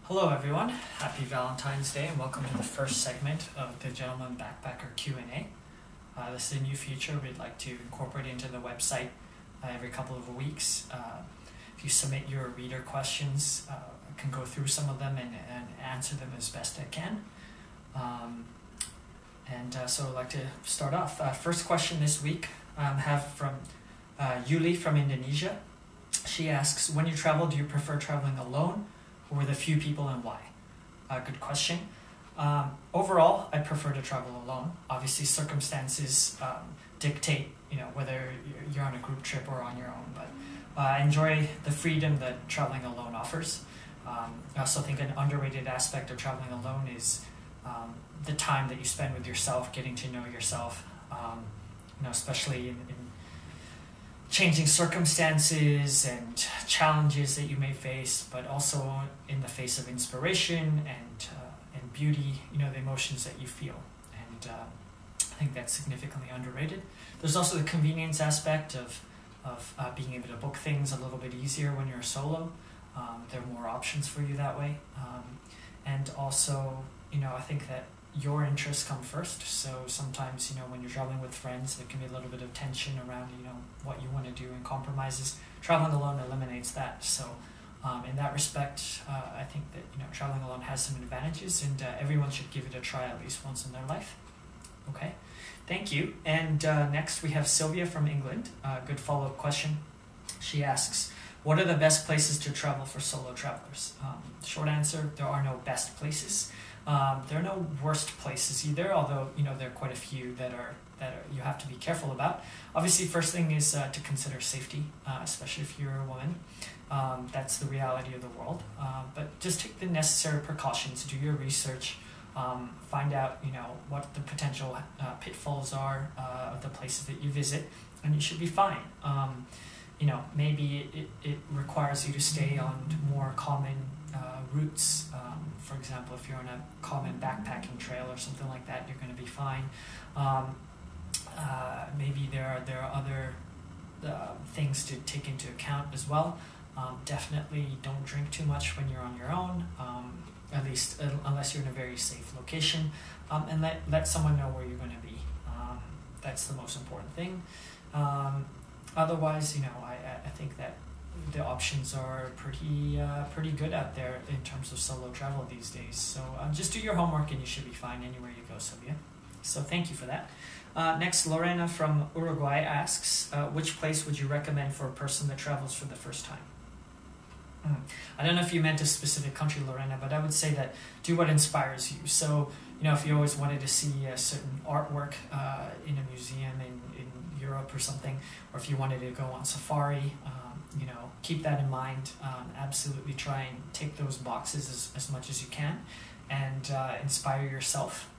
Hello everyone, happy Valentine's Day and welcome to the first segment of the Gentleman Backpacker Q&A. This is a new feature we'd like to incorporate into the website every couple of weeks. If you submit your reader questions, I can go through some of them and answer them as best I can. So I'd like to start off. First question this week I have from Yuli from Indonesia. She asks, when you travel, do you prefer traveling alone or with a few people, and why? Good question. Overall, I prefer to travel alone. Obviously, circumstances dictate, whether you're on a group trip or on your own. But I enjoy the freedom that traveling alone offers. I also think an underrated aspect of traveling alone is the time that you spend with yourself, getting to know yourself. Especially in changing circumstances and challenges that you may face, but also in the face of inspiration and beauty, the emotions that you feel. And I think that's significantly underrated. There's also the convenience aspect of being able to book things a little bit easier when you're solo. There are more options for you that way. And also, I think that your interests come first. So sometimes, when you're traveling with friends, there can be a little bit of tension around, what you want to do and compromises. Traveling alone eliminates that. So in that respect, I think that, traveling alone has some advantages, and everyone should give it a try at least once in their life. Okay, thank you. And next we have Sylvia from England. Good follow-up question. She asks, what are the best places to travel for solo travelers? Short answer, there are no best places. There are no worst places either, although there are quite a few that are you have to be careful about. Obviously, first thing is to consider safety, especially if you're a woman. That's the reality of the world. But just take the necessary precautions, do your research, find out what the potential pitfalls are of the places that you visit, and you should be fine. Maybe it requires you to stay on more common routes. For example, if you're on a common backpacking trail or something like that, you're going to be fine. Maybe there are other things to take into account as well. Definitely don't drink too much when you're on your own, at least unless you're in a very safe location, and let someone know where you're going to be. That's the most important thing. Otherwise, I think that the options are pretty good out there in terms of solo travel these days. So just do your homework and you should be fine anywhere you go, Sylvia. So thank you for that. Next, Lorena from Uruguay asks, which place would you recommend for a person that travels for the first time? I don't know if you meant a specific country, Lorena, but I would say that do what inspires you. So, if you always wanted to see a certain artwork in a museum in Europe or something, or if you wanted to go on safari, keep that in mind. Absolutely try and tick those boxes as much as you can and inspire yourself.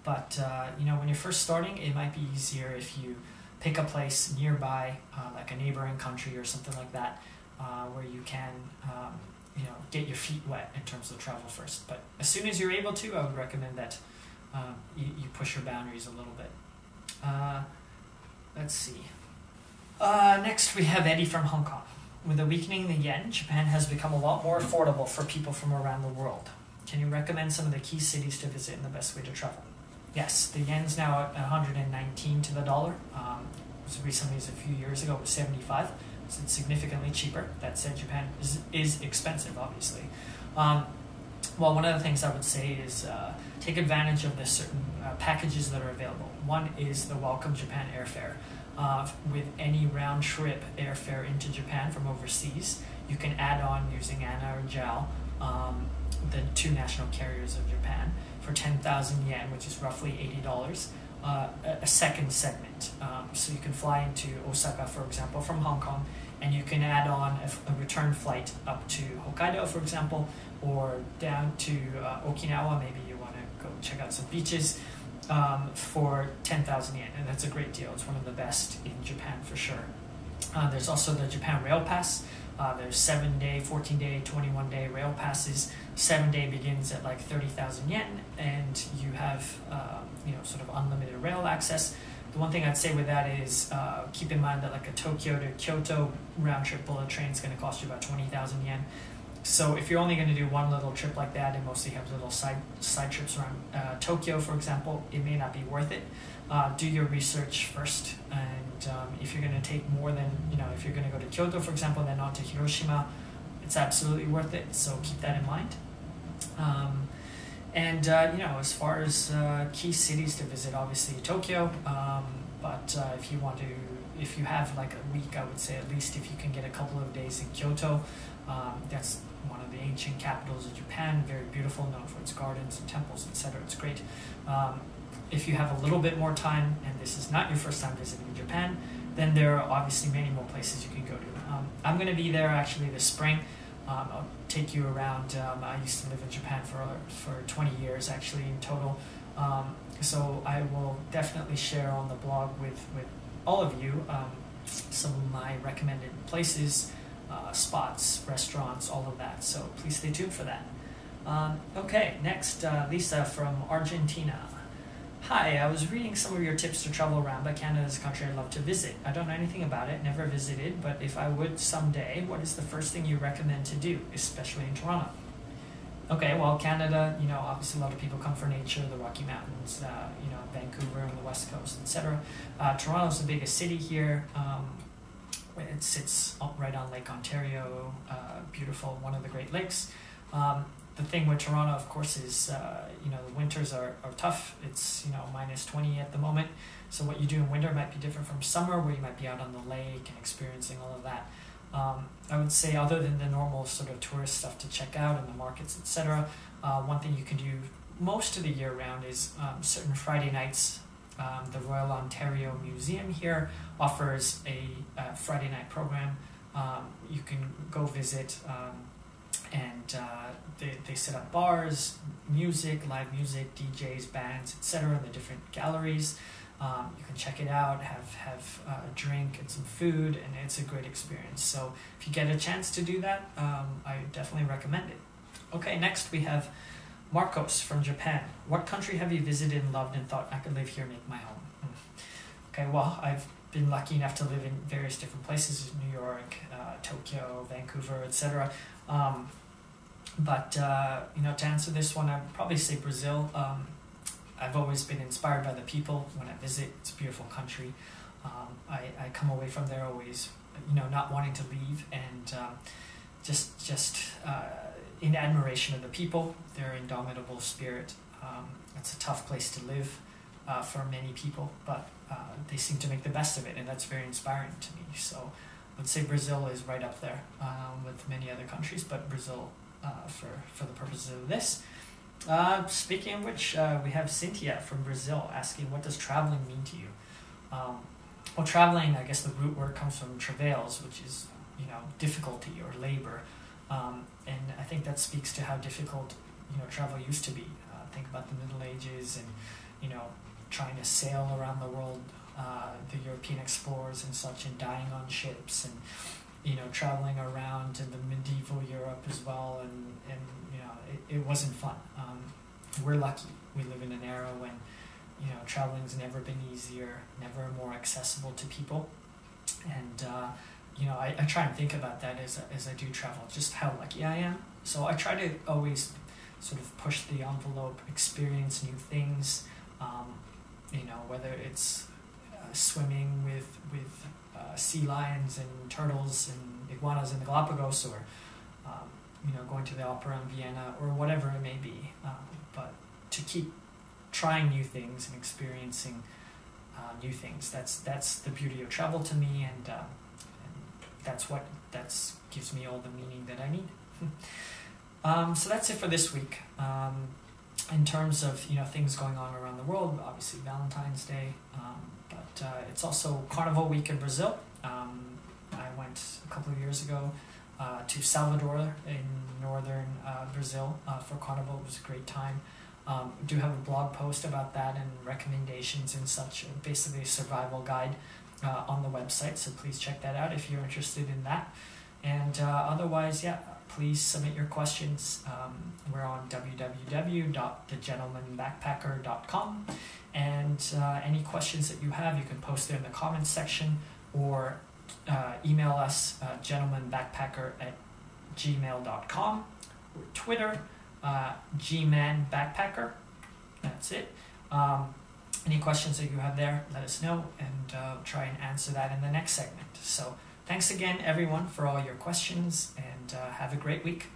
But when you're first starting, it might be easier if you pick a place nearby, like a neighboring country or something like that, where you can get your feet wet in terms of travel first. But as soon as you're able to, I would recommend that you push your boundaries a little bit. Let's see. Next, we have Eddie from Hong Kong. With the weakening the yen, Japan has become a lot more affordable for people from around the world. Can you recommend some of the key cities to visit and the best way to travel? Yes, the yen's now at 119 to the dollar. Recently, as a few years ago, it was 75. So it's significantly cheaper. That said, Japan is expensive, obviously. One of the things I would say is take advantage of the certain packages that are available. One is the Welcome Japan airfare. With any round-trip airfare into Japan from overseas, you can add on using ANA or JAL, the two national carriers of Japan, for 10,000 yen, which is roughly $80, a second segment. So you can fly into Osaka, for example, from Hong Kong, and you can add on a return flight up to Hokkaido, for example, or down to Okinawa. Maybe you want to go check out some beaches for 10,000 yen, and that's a great deal. It's one of the best in Japan for sure. There's also the Japan Rail Pass. There's 7-day, 14-day, 21-day rail passes. 7-day begins at like 30,000 yen, and you have sort of unlimited rail access. The one thing I'd say with that is keep in mind that like a Tokyo to Kyoto round trip bullet train is going to cost you about 20,000 yen. So if you're only going to do one little trip like that and mostly have little side trips around Tokyo, for example, it may not be worth it. Do your research first, and if you're going to take more than, if you're going to go to Kyoto, for example, and then on to Hiroshima, it's absolutely worth it. So keep that in mind. As far as key cities to visit, obviously Tokyo. But if you have like a week, I would say at least if you can get a couple of days in Kyoto. That's one of the ancient capitals of Japan, very beautiful, known for its gardens and temples, etc. It's great. If you have a little bit more time, and this is not your first time visiting Japan, then there are obviously many more places you can go to. I'm going to be there actually this spring. I'll take you around. I used to live in Japan for 20 years actually in total. So I will definitely share on the blog with all of you some of my recommended places, spots, restaurants, all of that. So please stay tuned for that. Okay, next, Lisa from Argentina. Hi, I was reading some of your tips to travel around, but Canada is a country I'd love to visit. I don't know anything about it, never visited, but if I would someday, what is the first thing you recommend to do, especially in Toronto? Okay, well, Canada, obviously a lot of people come for nature, the Rocky Mountains, Vancouver and the West Coast, etc. Toronto's the biggest city here. It sits right on Lake Ontario, beautiful, one of the Great Lakes. The thing with Toronto, of course, is the winters are tough. It's minus 20 at the moment. So what you do in winter might be different from summer, where you might be out on the lake and experiencing all of that. I would say, other than the normal sort of tourist stuff to check out and the markets, etc., one thing you can do most of the year round is certain Friday nights. The Royal Ontario Museum here offers a Friday night program. You can go visit. They set up bars, live music, DJs, bands, etc. in the different galleries. You can check it out, have a drink and some food, and it's a great experience. So if you get a chance to do that, I definitely recommend it. Okay, next we have Marcos from Japan. What country have you visited and loved and thought I could live here, make my home? Okay, well, I've been lucky enough to live in various different places, New York, Tokyo, Vancouver, etc. But to answer this one, I'd probably say Brazil. I've always been inspired by the people when I visit. It's a beautiful country. I come away from there always, not wanting to leave, and just in admiration of the people, their indomitable spirit. It's a tough place to live for many people, but they seem to make the best of it, and that's very inspiring to me. So I would say Brazil is right up there with many other countries, but Brazil for the purposes of this. Speaking of which, we have Cynthia from Brazil asking, what does traveling mean to you? Well, traveling, I guess the root word comes from travails, which is, difficulty or labor. And I think that speaks to how difficult, travel used to be. Think about the Middle Ages and, trying to sail around the world, the European explorers and such, and dying on ships, and, traveling around in the medieval Europe as well, and it wasn't fun. We're lucky. We live in an era when, traveling's never been easier, never more accessible to people. And, I try and think about that as I do travel, just how lucky I am. So I try to always sort of push the envelope, experience new things, whether it's swimming with sea lions and turtles and iguanas in the Galapagos, or going to the opera in Vienna, or whatever it may be, but to keep trying new things and experiencing new things. That's the beauty of travel to me, and that's gives me all the meaning that I need. So that's it for this week. In terms of things going on around the world, obviously Valentine's Day, but it's also Carnival Week in Brazil. I went a couple of years ago to Salvador in northern Brazil for Carnival. It was a great time. Do have a blog post about that and recommendations and such, basically a survival guide on the website, so please check that out if you're interested in that. And otherwise, please submit your questions. We're on www.thegentlemanbackpacker.com, and any questions that you have, you can post there in the comments section, or email us gentlemanbackpacker@gmail.com. gmail.com, or Twitter, gmanbackpacker. That's it. Any questions that you have there, let us know, and try and answer that in the next segment. So thanks again, everyone, for all your questions, and have a great week.